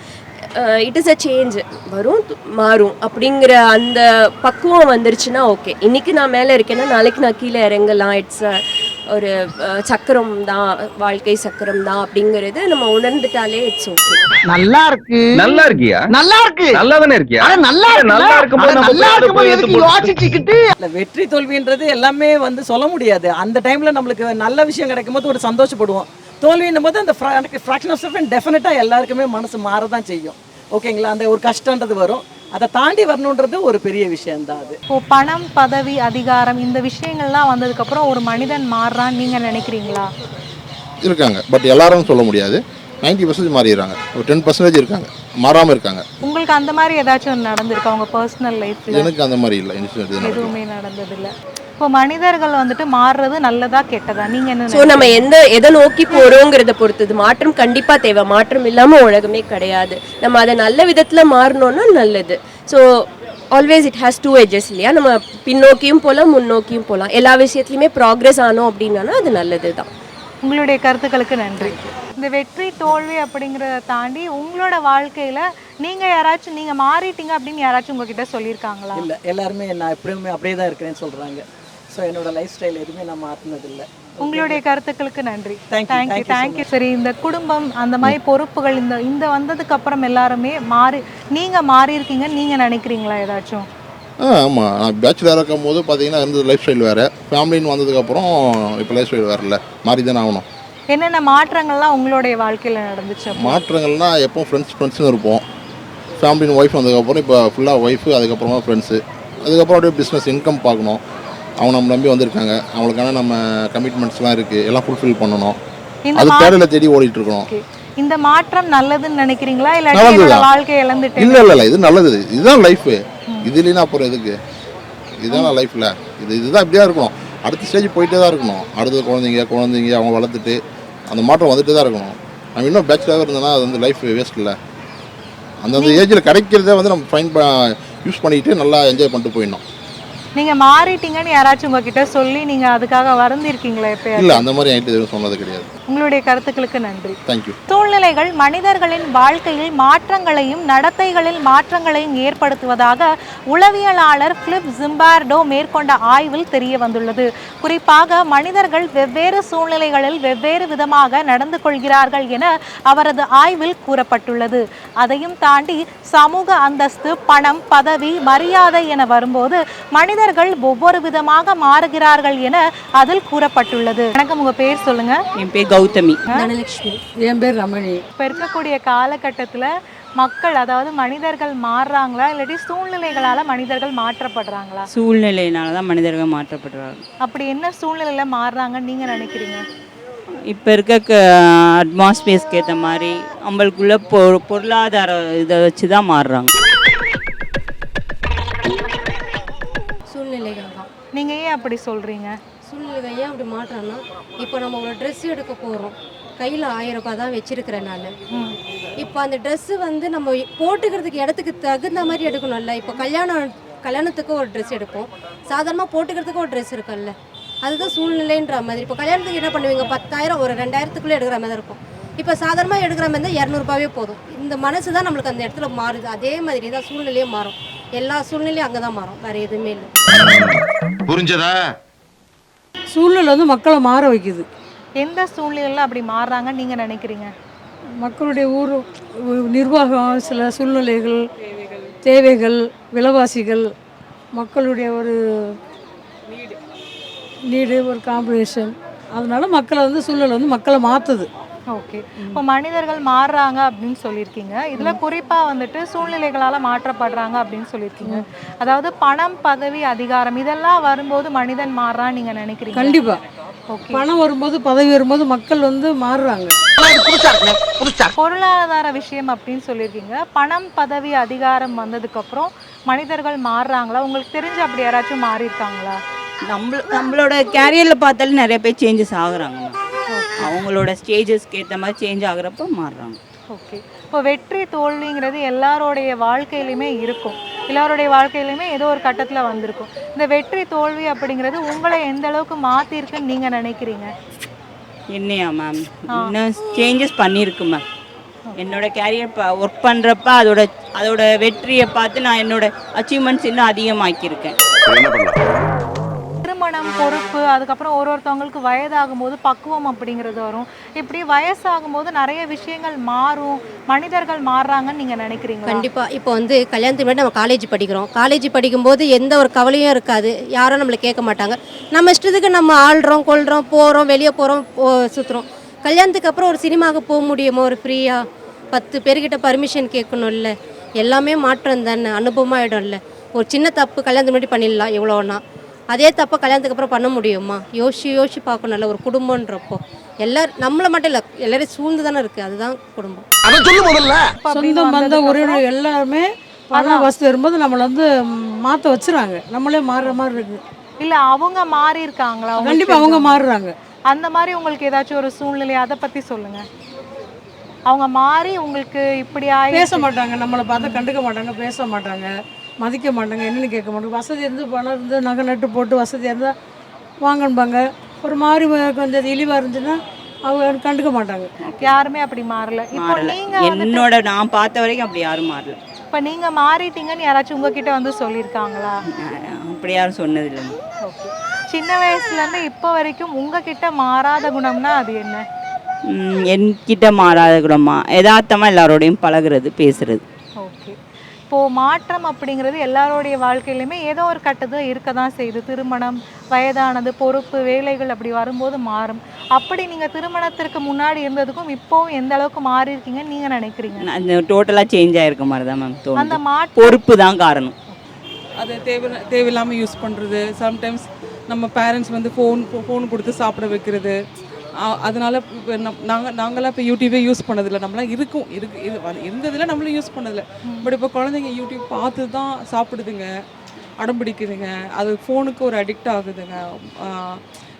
[SPEAKER 10] இட் இஸ் அ சேஞ்ச், வரும் மாறும் அப்படிங்கிற அந்த பக்குவம் வந்துருச்சுன்னா ஓகே. இன்றைக்கி நான் மேலே இருக்கேன்னா நாளைக்கு நான் கீழே இறங்கலாம். இட்ஸ் ஒரு சக்கரம் தான், வாழ்க்கை சக்கரம் தான் அப்படிங்கிறது நம்ம உணர்ந்துட்டாலே இட்ஸ் ஓகே.
[SPEAKER 7] நல்லா இருக்கு. நல்லா இருக்கியா? நல்லா இருக்கு. நல்லா தானே இருக்கியா? நல்லா இருக்கும்போது யோசிச்சுக்கிட்டு
[SPEAKER 11] இல்லை, வெற்றி தோல்வின்றது எல்லாமே வந்து சொல்ல முடியாது. அந்த டைமில் நம்மளுக்கு நல்ல விஷயம் கிடைக்கும் போது ஒரு சந்தோஷப்படுவோம். தோல்வின்னும் போது அந்த ஃப்ராக்ஷன் ஆஃப் செகண்ட் டெஃபினட்டாக எல்லாருக்குமே மனசு மாறதான் செய்யும். ஓகேங்களா? அந்த ஒரு கஷ்டன்றது வரும். அதை தாண்டி வரணுன்றது ஒரு பெரிய விஷயம்தான். அது
[SPEAKER 1] இப்போ பணம், பதவி, அதிகாரம் இந்த விஷயங்கள்லாம் வந்ததுக்கப்புறம் ஒரு மனிதன் மாறுறான்னு நீங்கள் நினைக்கிறீங்களா?
[SPEAKER 12] இருக்காங்க, பட் எல்லாரும் சொல்ல முடியாது. 90% மாறிடுறாங்க, ஒரு 10% இருக்காங்க மாறாமல் இருக்காங்க.
[SPEAKER 1] உங்களுக்கு அந்த மாதிரி ஏதாச்சும் நடந்திருக்கா உங்கள் பர்சனல் லைஃப்பில்?
[SPEAKER 12] எனக்கு அந்த மாதிரி இல்லை, இன்சிடென்ட்
[SPEAKER 1] எதுவுமே நடந்ததில்லை. இப்போ மனிதர்கள் வந்துட்டு மாறுறது நல்லதா கெட்டதா நீங்கள் என்ன?
[SPEAKER 10] ஸோ நம்ம எதை நோக்கி போகிறோங்கிறத பொறுத்தது. மாற்றம் கண்டிப்பாக தேவை. மாற்றம் இல்லாமல் உலகமே கிடையாது. நம்ம அதை நல்ல விதத்தில் மாறணும்னா நல்லது. So always it has 2 edges இல்லையா? நம்ம பின்னோக்கியும் போகலாம், முன்னோக்கியும் போகலாம். எல்லா விஷயத்துலையுமே ப்ராக்ரெஸ் ஆனோம் அப்படின்னா அது நல்லது தான்.
[SPEAKER 1] உங்களுடைய கருத்துக்களுக்கு நன்றி. இந்த வெற்றி தோல்வி அப்படிங்கிறத தாண்டி உங்களோட வாழ்க்கையில் நீங்கள் யாராச்சும் நீங்கள் மாறிட்டீங்க அப்படின்னு யாராச்சும் உங்ககிட்ட சொல்லியிருக்காங்களா?
[SPEAKER 11] இல்லை, எல்லாருமே நான் எப்படியுமே அப்படியே தான் இருக்கிறேன்னு சொல்கிறாங்க. ஸோ என்னோட லைஃப் ஸ்டைல் எதுவுமே நான் மாற்றினதில்லை.
[SPEAKER 1] உங்களுடைய கருத்துக்களுக்கு நன்றி.
[SPEAKER 11] தேங்க்யூ.
[SPEAKER 1] சரி, இந்த குடும்பம் அந்த மாதிரி பொறுப்புகள் இந்த வந்ததுக்கு அப்புறம் எல்லாருமே நீங்கள் மாறி இருக்கீங்கன்னு நீங்கள் நினைக்கிறீங்களா ஏதாச்சும்?
[SPEAKER 12] ஆமாம், நான் பேச்சுலராக இருக்கும் போது பார்த்தீங்கன்னா இருந்தது லைஃப் ஸ்டைல் வேறு. ஃபேமிலின்னு வந்ததுக்கப்புறம் இப்போ லைஃப் ஸ்டைல் வேறுல, மாறி தானே ஆகணும்.
[SPEAKER 1] என்னென்ன மாற்றங்கள்லாம் உங்களுடைய வாழ்க்கையில் நடந்துச்சு?
[SPEAKER 12] மாற்றங்கள்னால் எப்போ ஃப்ரெண்ட்ஸ்னு இருப்போம். ஃபேமிலின்னு ஒய்ஃப் வந்ததுக்கப்புறம் இப்போ ஃபுல்லாக ஒய்ஃபு, அதுக்கப்புறமா ஃப்ரெண்ட்ஸு, அதுக்கப்புறம் அப்படியே பிஸ்னஸ் இன்கம் பார்க்கணும். அவங்க நம்ம நம்பி வந்திருக்காங்க, அவங்களுக்கான நம்ம கமிட்மெண்ட்ஸ்லாம் இருக்குது, எல்லாம் ஃபுல்ஃபில் பண்ணணும். அது தேடலை தேடி ஓடிட்டு இருக்கணும்.
[SPEAKER 1] இந்த மாற்றம் நல்லதுன்னு நினைக்கிறீங்களா? இல்லை வாழ்க்கையை இழந்துட்டு?
[SPEAKER 12] இல்லை, இது நல்லது. இதுதான் லைஃபு. இது இல்லைன்னா அப்புறம் எதுக்கு? இதுதான் லைஃப்பில். இதுதான் இப்படியா இருக்கணும். அடுத்த ஸ்டேஜ் போயிட்டே தான் இருக்கணும். அடுத்த குழந்தைங்க அவங்க வளர்த்துட்டு அந்த மாற்றம் வந்துட்டு தான் இருக்கணும். நம்ம இன்னும் பேச்சுலராக இருந்தோன்னா அது வந்து லைஃப் வேஸ்ட் இல்லை. அந்தந்த ஏஜில் கிடைக்கிறத வந்து நம்ம யூஸ் பண்ணிக்கிட்டு நல்லா என்ஜாய் பண்ணிட்டு போயிடணும்.
[SPEAKER 1] நீங்கள் மாறிட்டீங்கன்னு யாராச்சும் உங்ககிட்ட சொல்லி நீங்கள் அதுக்காக வருந்திருக்கீங்களா? எப்போ?
[SPEAKER 12] இல்லை, அந்த மாதிரி என்கிட்ட எதுவும் சொன்னது கிடையாது.
[SPEAKER 1] உங்களுடைய கருத்துக்களுக்கு நன்றி.
[SPEAKER 12] தேங்க்யூ.
[SPEAKER 1] சூழ்நிலைகள் மனிதர்களின் வாழ்க்கையில் மாற்றங்களையும் நடத்தைகளில் மாற்றங்களையும் ஏற்படுத்துவதாக உளவியலாளர் பிலிப் ஜிம்பார்டோ மேற்கொண்ட ஆய்வில் தெரிய வந்துள்ளது. குறிப்பாக மனிதர்கள் வெவ்வேறு சூழ்நிலைகளில் வெவ்வேறு விதமாக நடந்து கொள்கிறார்கள் என அவரது ஆய்வில் கூறப்பட்டுள்ளது. அதையும் தாண்டி சமூக அந்தஸ்து, பணம், பதவி, மரியாதை என வரும்போது மனிதர்கள் ஒவ்வொரு விதமாக மாறுகிறார்கள் என அதில் கூறப்பட்டுள்ளது. வணக்கம், உங்க பேர் சொல்லுங்க.
[SPEAKER 14] என் பேர் கௌதமி.
[SPEAKER 4] தனலட்சுமி. என் பேர் ரமணி.
[SPEAKER 1] இப்போ இருக்கக்கூடிய காலகட்டத்தில் மக்கள், அதாவது மனிதர்கள் மாறுறாங்களா இல்லாட்டி சூழ்நிலைகளால் மனிதர்கள் மாற்றப்படுறாங்களா?
[SPEAKER 14] சூழ்நிலையினால தான் மனிதர்கள் மாற்றப்படுறாங்க.
[SPEAKER 1] அப்படி என்ன சூழ்நிலையில் மாறுறாங்கன்னு நீங்கள் நினைக்கிறீங்க?
[SPEAKER 14] இப்போ இருக்க அட்மாஸ்பியர்ஸ்க்கு ஏற்ற மாதிரி நம்மளுக்குள்ள பொருளாதார இதை வச்சு தான் மாறுறாங்க.
[SPEAKER 15] சூழ்நிலைகள் தான்.
[SPEAKER 1] நீங்கள் ஏன் அப்படி சொல்கிறீங்க?
[SPEAKER 15] சூழ்நிலைகள் ஏன் அப்படி மாற்றோன்னா, இப்போ நம்ம ஒரு ட்ரெஸ் எடுக்க போகிறோம், கையில் 1000 ரூபாய் தான் வச்சுருக்கிறேன் நான். இப்போ அந்த ட்ரெஸ்ஸு வந்து நம்ம போட்டுக்கிறதுக்கு இடத்துக்கு தகுந்த மாதிரி எடுக்கணும்ல. இப்போ கல்யாணத்துக்கு ஒரு ட்ரெஸ் எடுப்போம், சாதாரணமாக போட்டுக்கிறதுக்கு ஒரு ட்ரெஸ் இருக்குல்ல. அதுதான் சூழ்நிலைன்ற மாதிரி. இப்போ கல்யாணத்துக்கு என்ன பண்ணுவீங்க, 10,000 ஒரு 2,000க்குள்ளே எடுக்கிற மாதிரி இருக்கும். இப்போ சாதாரணமாக எடுக்கிற மாதிரி தான் 200 ரூபாவே போதும். இந்த மனசு தான் நம்மளுக்கு அந்த இடத்துல மாறுது. அதே மாதிரி தான் சூழ்நிலையும் மாறும். எல்லா சூழ்நிலையும் அங்கே தான் மாறும், வேறு எதுவுமே இல்லை.
[SPEAKER 6] புரிஞ்சதா?
[SPEAKER 4] சூழ்நிலை வந்து மக்களை மாற வைக்குது.
[SPEAKER 1] எந்த சூழ்நிலையில் அப்படி மாறுறாங்கன்னு நீங்கள் நினைக்கிறீங்க?
[SPEAKER 4] மக்களுடைய நிர்வாகம், சில சூழ்நிலைகள், தேவைகள், விலைவாசிகள், மக்களுடைய ஒரு நீடு, ஒரு காம்பினேஷன், அதனால மக்களை வந்து சூழ்நிலை வந்து மக்களை மாற்றுது.
[SPEAKER 1] ஓகே, இப்போ மனிதர்கள் மாறுறாங்க அப்படின்னு சொல்லியிருக்கீங்க. இதில் குறிப்பாக வந்துட்டு சூழ்நிலைகளால் மாற்றப்படுறாங்க அப்படின்னு சொல்லியிருக்கீங்க. அதாவது பணம், பதவி, அதிகாரம் இதெல்லாம் வரும்போது மனிதன் மாறுறான்னு நீங்கள் நினைக்கிறீங்க?
[SPEAKER 4] கண்டிப்பாக. பணம் வரும்போது பதவி வரும்போது மக்கள் வந்து மாறுறாங்க.
[SPEAKER 1] பொருளாதார விஷயம் அப்படின்னு சொல்லியிருக்கீங்க. பணம், பதவி, அதிகாரம் வந்ததுக்கப்புறம் மனிதர்கள் மாறுறாங்களா? உங்களுக்கு தெரிஞ்சு அப்படி யாராச்சும் மாறி இருக்காங்களா?
[SPEAKER 14] நம்மளோட கேரியரில் பார்த்தாலும் நிறைய பேர் சேஞ்சஸ் ஆகுறாங்க. அவங்களோட ஸ்டேஜஸ்க்கு ஏற்ற மாதிரி சேஞ்ச் ஆகுறப்ப மாறுறாங்க.
[SPEAKER 1] ஓகே. இப்போ வெற்றி தோல்விங்கிறது எல்லாரோடைய வாழ்க்கையிலுமே இருக்கும். எல்லாருடைய வாழ்க்கையிலுமே ஏதோ ஒரு கட்டத்தில் வந்திருக்கும். இந்த வெற்றி தோல்வி அப்படிங்கிறது உங்களை எந்த அளவுக்கு மாற்றிருக்குன்னு நீங்கள் நினைக்கிறீங்க?
[SPEAKER 14] என்னையா மேம், இன்னும் சேஞ்சஸ் பண்ணியிருக்கு மேம். என்னோட கேரியர் ஒர்க் பண்ணுறப்ப அதோட வெற்றியை பார்த்து நான் என்னோட அச்சீவ்மெண்ட்ஸ் இன்னும் அதிகமாக்கியிருக்கேன்.
[SPEAKER 1] திருமணம், பொறுப்பு, அதுக்கப்புறம் ஒருத்தவங்களுக்கு வயதாகும் போது பக்குவம் அப்படிங்கிறது வரும். இப்படி வயசாகும் போது நிறைய விஷயங்கள் மாறும், மனிதர்கள் மாறுறாங்கன்னு நீங்கள் நினைக்கிறீங்களா?
[SPEAKER 15] கண்டிப்பாக. இப்போ வந்து கல்யாணத்துக்கு முன்னாடி நம்ம காலேஜ் படிக்கிறோம். காலேஜ் படிக்கும்போது எந்த ஒரு கவலையும் இருக்காது, யாரும் நம்மளை கேட்க மாட்டாங்க. நம்ம இஷ்டத்துக்கு நம்ம ஆள்றோம், கொள்கிறோம், போகிறோம், வெளியே போகிறோம், சுற்றுறோம். கல்யாணத்துக்கு அப்புறம் ஒரு சினிமாவுக்கு போக முடியுமோ ஒரு ஃப்ரீயாக? 10 பேர்கிட்ட பர்மிஷன் கேட்கணும்ல. எல்லாமே மாற்றம் தானே, அனுபவமாகிடும்ல. ஒரு சின்ன தப்பு கல்யாணத்துக்கு முன்னாடி பண்ணிடலாம் எவ்வளோன்னா, அதே தப்பை கல்யாணத்துக்கு அப்புறம் பண்ண முடியுமா? யோசிச்சு பார்க்கணும்ல. ஒரு குடும்பன்றப்போ எல்லாரும் நம்மளை மட்டும் இல்லை, எல்லாரும் சூழ்ந்து தானே இருக்குது. அதுதான் குடும்பம்.
[SPEAKER 4] சொந்தம் பந்த உறவினர் எல்லாருமே பண வசதி வரும்போது நம்மளை வந்து மாற்ற வச்சுறாங்க. நம்மளே மாறுற மாதிரி இருக்கு.
[SPEAKER 1] இல்லை அவங்க மாறி இருக்காங்களா?
[SPEAKER 4] கண்டிப்பாக அவங்க மாறுறாங்க.
[SPEAKER 1] அந்த மாதிரி உங்களுக்கு ஏதாச்சும் ஒரு சூழ்நிலை, அதை பற்றி சொல்லுங்கள். அவங்க மாறி உங்களுக்கு இப்படி
[SPEAKER 4] பேச மாட்டாங்க, நம்மளை பார்த்தா கண்டுக்க மாட்டாங்க, பேச மாட்டாங்க, மதிக்க மாட்டாங்க, என்னன்னு கேட்க மாட்டாங்க. வசதி இருந்து பணம் இருந்து நகை நட்டு போட்டு வசதியாக இருந்தால் வாங்கணும்பாங்க. ஒரு மாதிரி கொஞ்சம் இழிவாக இருந்துச்சுன்னா அவங்க கண்டுக்க மாட்டாங்க.
[SPEAKER 1] யாருமே அப்படி மாறல. இப்போ
[SPEAKER 14] என்னோட நான் பார்த்த வரைக்கும் அப்படி யாரும் மாறல.
[SPEAKER 1] இப்போ நீங்கள் மாறிட்டீங்கன்னு யாராச்சும் உங்ககிட்ட வந்து சொல்லியிருக்காங்களா?
[SPEAKER 14] அப்படி யாரும் சொன்னதில்லை.
[SPEAKER 1] ஓகே. சின்ன வயசுலேருந்து இப்போ வரைக்கும் உங்ககிட்ட மாறாத குணம்னா அது என்ன?
[SPEAKER 14] என்கிட்ட மாறாத குணமா யதார்த்தமாக எல்லாரோடையும் பழகுறது, பேசுறது.
[SPEAKER 1] ஓகே. இப்போது மாற்றம் அப்படிங்கிறது எல்லாரோடைய வாழ்க்கையிலுமே ஏதோ ஒரு கட்டத்தில் இருக்க தான் செய்யுது. திருமணம், வயதானது, பொறுப்பு, வேலைகள் அப்படி வரும்போது மாறும். அப்படி நீங்கள் திருமணத்திற்கு முன்னாடி இருந்ததுக்கும் இப்போவும் எந்த அளவுக்கு மாறி இருக்கீங்கன்னு நீங்கள் நினைக்கிறீங்க?
[SPEAKER 14] அந்த டோட்டலாக சேஞ்ச் ஆகிருக்க மாதிரி தான் மேம் தோணும்.
[SPEAKER 1] அந்த
[SPEAKER 14] பொறுப்பு தான் காரணம்.
[SPEAKER 4] அது தேவையில்லாமல் யூஸ் பண்ணுறது. சம்டைம்ஸ் நம்ம பேரண்ட்ஸ் வந்து ஃபோன் கொடுத்து சாப்பிட வைக்கிறது. அதனால நாங்களாம் இப்போ யூடியூபே யூஸ் பண்ணதில்லை. நம்மளாம் இருந்ததில்லை, நம்மளும் யூஸ் பண்ணதில்லை. பட் இப்போ குழந்தைங்க யூடியூப் பார்த்து தான் சாப்பிடுதுங்க, அடம் பிடிக்குதுங்க, அது ஃபோனுக்கு ஒரு அடிக்ட் ஆகுதுங்க.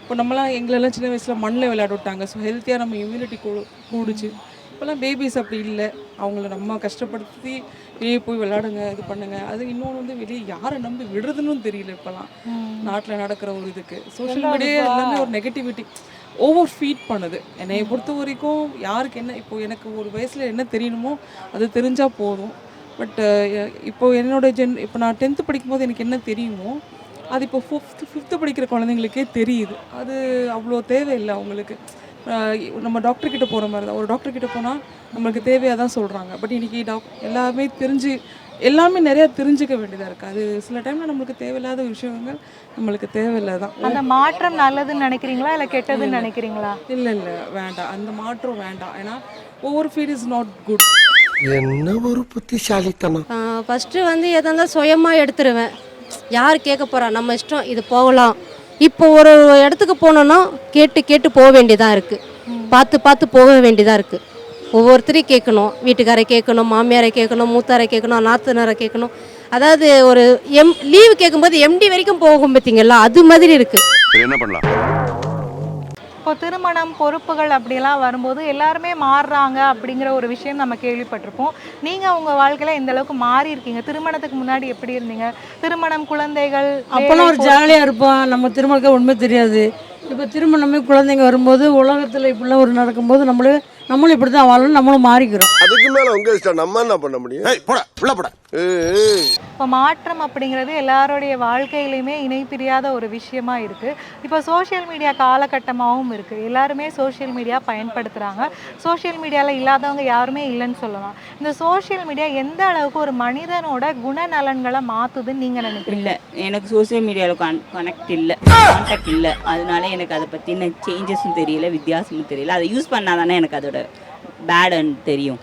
[SPEAKER 4] இப்போ நம்மளாம் எங்களெல்லாம் சின்ன வயசில் மண்ணில் விளையாட விட்டாங்க. ஸோ ஹெல்த்தியாக நம்ம இம்யூனிட்டி கூடுச்சு. இப்போல்லாம் பேபிஸ் அப்படி இல்லை. அவங்கள நம்ம கஷ்டப்படுத்தி வெளியே போய் விளையாடுங்க, இது பண்ணுங்க. அது இன்னொன்று வந்து வெளியே யாரை நம்பி விடுறதுன்னு தெரியல. இப்போல்லாம் நாட்டில் நடக்கிற ஒரு இதுக்கு சோஷியல் மீடியா எல்லாமே ஒரு நெகட்டிவிட்டி ஓவர் ஃபீட் பண்ணுது. என்னை பொறுத்த வரைக்கும் யாருக்கு என்ன, இப்போ எனக்கு ஒரு வயசில் என்ன தெரியணுமோ அது தெரிஞ்சால் போதும். பட் இப்போ இப்போ நான் 10th படிக்கும்போது எனக்கு என்ன தெரியுமோ அது இப்போ 5th படிக்கிற குழந்தைங்களுக்கே தெரியுது. அது அவ்வளோ தேவையில்லை அவங்களுக்கு. நம்ம டாக்டர்கிட்ட போகிற மாதிரி தான். ஒரு டாக்டர்கிட்ட போனால் நம்மளுக்கு தேவையாக தான் சொல்கிறாங்க. பட் இன்றைக்கி எல்லாமே நிறையா தெரிஞ்சுக்க வேண்டியதாக இருக்குது. அது சில டைமில் நம்மளுக்கு தேவையில்லாத விஷயங்கள் நம்மளுக்கு தேவையில்லை தான்.
[SPEAKER 1] அந்த மாற்றம் நல்லதுன்னு நினைக்கிறீங்களா இல்லை கெட்டதுன்னு நினைக்கிறீங்களா?
[SPEAKER 4] இல்லை வேண்டாம், அந்த மாற்றம் வேண்டாம். ஏன்னா over feed is not good.
[SPEAKER 5] என்ன ஒரு புத்திசாலித்தனம்.
[SPEAKER 15] ஃபஸ்ட்டு வந்து எதாக இருந்தால் சுயமாக எடுத்துருவேன். யார் கேட்க போகிறா? நம்ம இஷ்டம், இது போகலாம். இப்போ ஒரு இடத்துக்கு போனோன்னா கேட்டு போக வேண்டியதாக இருக்குது. பார்த்து போக வேண்டியதாக இருக்குது. ஒவ்வொருத்தரையும் கேட்கணும். வீட்டுக்காரை கேட்கணும், மாமியாரை கேட்கணும், மூத்தாரை கேட்கணும், நாத்தனாரை கேட்கணும். அதாவது ஒரு லீவு கேட்கும்போது எம்டி வரைக்கும் போகும் பார்த்தீங்களா, அது மாதிரி இருக்குது.
[SPEAKER 6] என்ன பண்ணலாம்?
[SPEAKER 1] இப்போ திருமணம், பொறுப்புகள் அப்படிலாம் வரும்போது எல்லாருமே மாறுறாங்க அப்படிங்கிற ஒரு விஷயம் நம்ம கேள்விப்பட்டிருப்போம். நீங்கள் உங்கள் வாழ்க்கையில் எந்த அளவுக்கு மாறி இருக்கீங்க? திருமணத்துக்கு முன்னாடி எப்படி இருந்தீங்க? திருமணம், குழந்தைகள்,
[SPEAKER 4] அப்போல்லாம் ஒரு ஜாலியாக இருப்போம். நம்ம திருமணத்துக்கு உண்மை தெரியாது. இப்போ திருமணமே குழந்தைங்க வரும்போது உலகத்தில் இப்படிலாம் ஒரு நடக்கும்போது நம்மளும் இப்படி தான் வாழணும், நம்மளும் மாறிக்கிறோம்.
[SPEAKER 5] அதுக்கு மேல உங்க இஷ்டம், நம்ம என்ன பண்ண முடியும்?
[SPEAKER 1] இப்போ மாற்றம் அப்படிங்கிறது எல்லாருடைய வாழ்க்கையிலையுமே இணை பிரியாத ஒரு விஷயமா இருக்குது. இப்போ சோஷியல் மீடியா காலகட்டமாகவும் இருக்குது. எல்லாருமே சோஷியல் மீடியா பயன்படுத்துகிறாங்க. சோஷியல் மீடியாவில் இல்லாதவங்க யாருமே இல்லைன்னு சொல்லலாம். இந்த சோஷியல் மீடியா எந்த அளவுக்கு ஒரு மனிதனோட குணநலன்களை மாற்றுதுன்னு நீங்கள் நினைக்கிறீங்க?
[SPEAKER 14] இல்லை, எனக்கு சோஷியல் மீடியாவில் கான்டாக்ட் இல்லை. அதனால எனக்கு அதை பற்றின சேஞ்சஸும் தெரியல, வித்தியாசமும் தெரியல. அதை யூஸ் பண்ணால் தானே எனக்கு அதோட பேடுன்னு தெரியும்.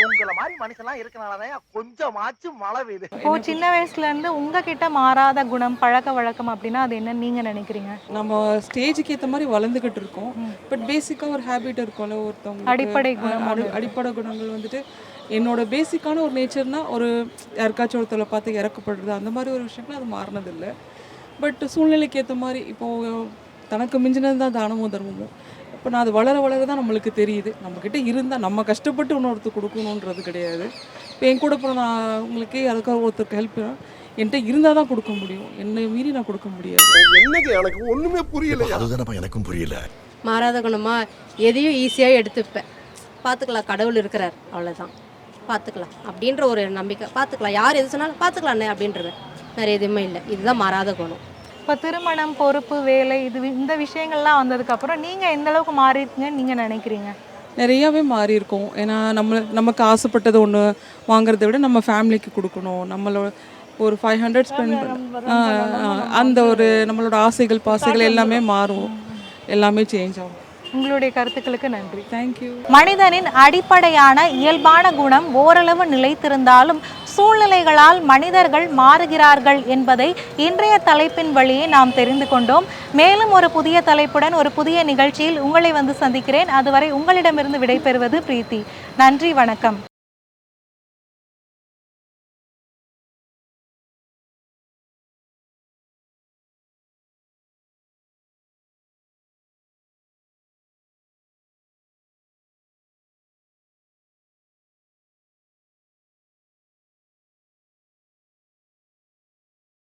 [SPEAKER 7] உங்களை மாதிரி
[SPEAKER 9] மனுஷன்லாம் இருக்கனாலதான் கொஞ்சமாச்சும் மழை பெய்யுது.
[SPEAKER 1] இப்போ சின்ன வயசுல இருந்து உங்ககிட்ட மாறாத குணம் பழக்க வழக்கம் அப்படின்னா அது என்னன்னு நீங்க நினைக்கிறீங்க?
[SPEAKER 16] நம்ம ஸ்டேஜுக்கு ஏற்ற மாதிரி வளர்ந்துக்கிட்டு இருக்கோம். பட் பேசிக்காக ஒரு ஹேபிட் இருக்கும்ல ஒருத்தவங்க,
[SPEAKER 1] அடிப்படை குணம்
[SPEAKER 16] அடிப்படை குணங்கள் வந்துட்டு என்னோட பேசிக்கான ஒரு நேச்சர்னா ஒரு யாருக்காச்சும் ஒருத்தரை பார்த்து இறக்கப்படுறது அந்த மாதிரி ஒரு விஷயங்கள் அது மாறினதில்லை. பட் சூழ்நிலைக்கு ஏற்ற மாதிரி இப்போது தனக்கு மிஞ்சினது தான் தானமும் தர்மமும். இப்போ நான் அது வளர வளர தான் நம்மளுக்கு தெரியுது. நம்மக்கிட்ட இருந்தால் நம்ம கஷ்டப்பட்டு இன்னொருத்தர் கொடுக்கணுன்றது கிடையாது. இப்போ என் கூட அப்புறம் நான் உங்களுக்கு அதுக்காக ஒருத்தருக்கு ஹெல்ப் என்கிட்ட இருந்தால் தான் கொடுக்க முடியும். என்னை மீறி நான் கொடுக்க முடியாது.
[SPEAKER 8] என்னங்க எனக்கு ஒண்ணுமே புரியல.
[SPEAKER 5] அதுதானப்பா எனக்கும் புரியல.
[SPEAKER 15] மாறாத குணமா எதையும் ஈஸியாக எடுத்துப்பேன். பார்த்துக்கலாம், கடவுள் இருக்கிறார், அவ்வளோதான், பார்த்துக்கலாம் அப்படின்ற ஒரு நம்பிக்கை. பார்த்துக்கலாம், யார் எது சொன்னாலும் பார்த்துக்கலாண்ணே அப்படின்றது, வேறு எதுவுமே இல்லை. இதுதான் மாறாத குணம்.
[SPEAKER 1] இப்போ திருமணம், பொறுப்பு, வேலை, இந்த விஷயங்கள்லாம் வந்ததுக்கப்புறம் நீங்கள் எந்த அளவுக்கு மாறிருக்கீங்கன்னு நீங்கள் நினைக்கிறீங்க?
[SPEAKER 16] நிறையாவே மாறி இருக்கும். ஏன்னா நமக்கு ஆசைப்பட்டது ஒன்று வாங்குறதை விட நம்ம ஃபேமிலிக்கு கொடுக்கணும். நம்மளோட ஒரு 500 ஸ்பெண்ட் அந்த ஒரு நம்மளோட ஆசைகள் பாசைகள் எல்லாமே மாறும், எல்லாமே சேஞ்ச் ஆகும்.
[SPEAKER 1] உங்களுடைய கருத்துக்களுக்கு நன்றி.
[SPEAKER 16] தேங்க்யூ.
[SPEAKER 1] மனிதனின் அடிப்படையான இயல்பான குணம் ஓரளவு நிலைத்திருந்தாலும் சூழ்நிலைகளால் மனிதர்கள் மாறுகிறார்கள் என்பதை இன்றைய தலைப்பின் வழியே நாம் தெரிந்து கொண்டோம். மேலும் ஒரு புதிய தலைப்புடன் ஒரு புதிய நிகழ்ச்சியில் உங்களை வந்து சந்திக்கிறேன். அதுவரை உங்களிடமிருந்து விடைபெறுவது பிரீத்தி. நன்றி, வணக்கம்.